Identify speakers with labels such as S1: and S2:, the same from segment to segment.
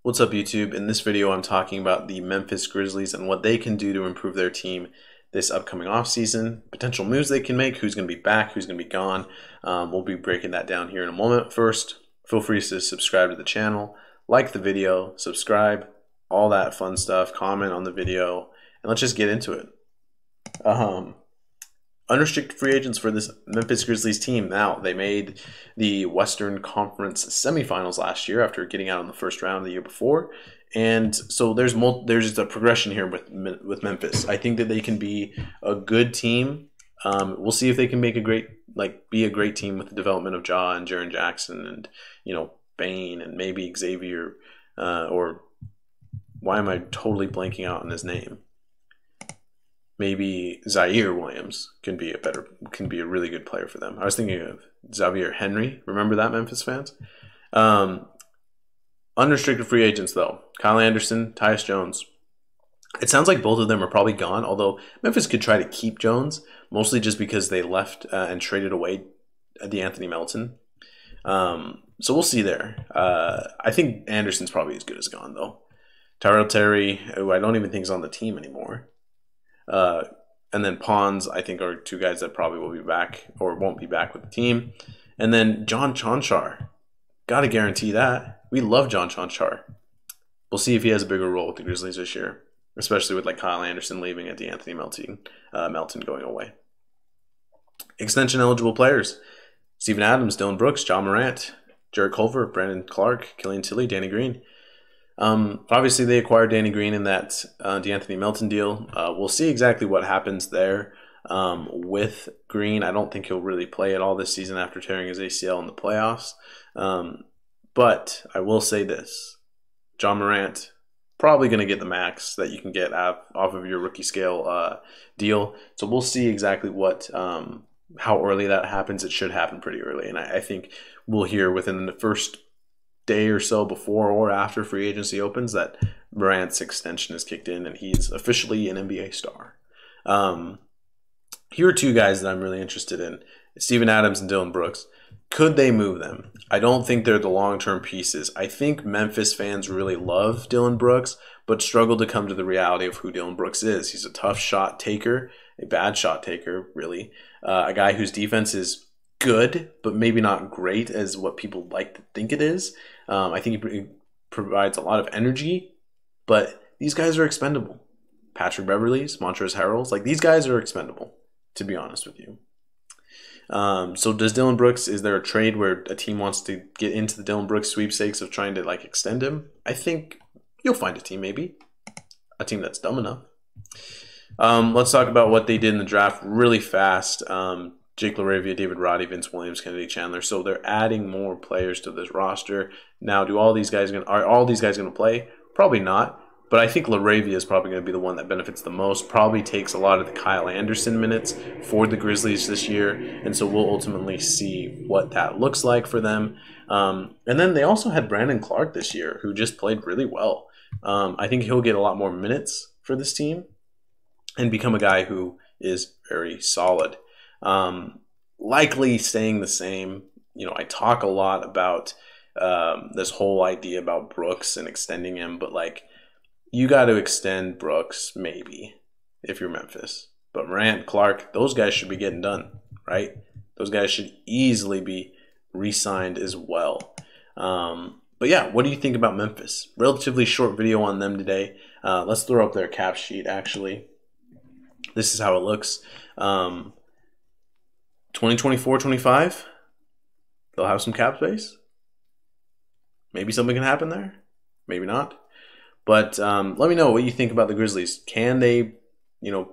S1: What's up, YouTube? In this video, I'm talking about the Memphis Grizzlies and what they can do to improve their team this upcoming offseason, potential moves they can make, who's going to be back, who's going to be gone. We'll be breaking that down here in a moment. First, feel free to subscribe to the channel, like the video, subscribe, all that fun stuff, comment on the video, and let's just get into it. Unrestricted free agents for this Memphis Grizzlies team. Now, they made the Western Conference semifinals last year after getting out in the first round the year before. And so there's just a progression here with Memphis. I think that they can be a good team. We'll see if they can make be a great team with the development of Ja and Jaren Jackson and, Bane and maybe Xavier, or why am I totally blanking out on his name? Maybe Zaire Williams can be a really good player for them. I was thinking of Xavier Henry. Remember that, Memphis fans? Unrestricted free agents, though. Kyle Anderson, Tyus Jones. It sounds like both of them are probably gone, although Memphis could try to keep Jones, mostly just because they left and traded away Anthony Melton. So we'll see there. I think Anderson's probably as good as gone, though. Tyrell Terry, who I don't even think is on the team anymore. And then Pons, I think, are two guys that probably will be back or won't be back with the team. And then John Chonchar. Got to guarantee that. We love John Chonchar. We'll see if he has a bigger role with the Grizzlies this year, especially with Kyle Anderson leaving and Anthony Melton going away. Extension eligible players. Steven Adams, Dylan Brooks, John Morant, Jarrett Culver, Brandon Clark, Killian Tilly, Danny Green. Obviously, they acquired Danny Green in that DeAnthony Melton deal. We'll see exactly what happens there with Green. I don't think he'll really play at all this season after tearing his ACL in the playoffs. But I will say this. John Morant, probably going to get the max that you can get off of your rookie scale deal. So we'll see exactly how early that happens. It should happen pretty early. And I think we'll hear within the first day or so before or after free agency opens that Morant's extension is kicked in and he's officially an NBA star. Here are two guys that I'm really interested in, Steven Adams and Dylan Brooks. Could they move them? I don't think they're the long-term pieces. I think Memphis fans really love Dylan Brooks, but struggle to come to the reality of who Dylan Brooks is. He's a tough shot taker, a bad shot taker, really. A guy whose defense is good, but maybe not great as what people like to think it is. I think he provides a lot of energy, but these guys are expendable. Patrick Beverleys, Montrezl Harrells, these guys are expendable, to be honest with you. So does Dylan Brooks, is there a trade where a team wants to get into the Dylan Brooks sweepstakes of trying to extend him? I think you'll find a team, maybe. A team that's dumb enough. Let's talk about what they did in the draft really fast. Jake LaRavia, David Roddy, Vince Williams, Kennedy Chandler. So they're adding more players to this roster. Now, are all these guys going to play? Probably not. But I think LaRavia is probably going to be the one that benefits the most. Probably takes a lot of the Kyle Anderson minutes for the Grizzlies this year. And so we'll ultimately see what that looks like for them. And then they also had Brandon Clark this year, who just played really well. I think he'll get a lot more minutes for this team and become a guy who is very solid. Likely staying the same. I talk a lot about this whole idea about Brooks and extending him, but you got to extend Brooks maybe if you're Memphis. But Morant, Clark, those guys should be getting done, right? Those guys should easily be re-signed as well. But yeah, what do you think about Memphis? Relatively short video on them today. Let's throw up their cap sheet, actually. This is how it looks. 2024-25, they'll have some cap space. Maybe something can happen there. Maybe not. But let me know what you think about the Grizzlies. Can they,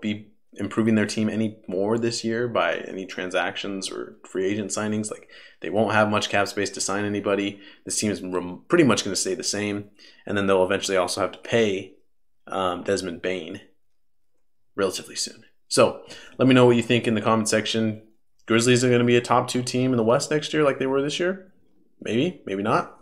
S1: be improving their team any more this year by any transactions or free agent signings? They won't have much cap space to sign anybody. This team is pretty much going to stay the same. And then they'll eventually also have to pay Desmond Bane relatively soon. So let me know what you think in the comment section. Grizzlies are going to be a top 2 team in the West next year like they were this year? Maybe, maybe not.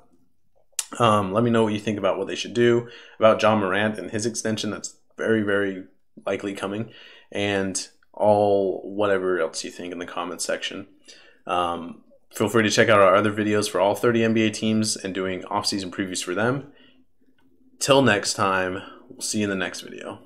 S1: Let me know what you think about what they should do, about John Morant and his extension. That's very, very likely coming. And whatever else you think in the comments section. Feel free to check out our other videos for all 30 NBA teams and doing off-season previews for them. Till next time, we'll see you in the next video.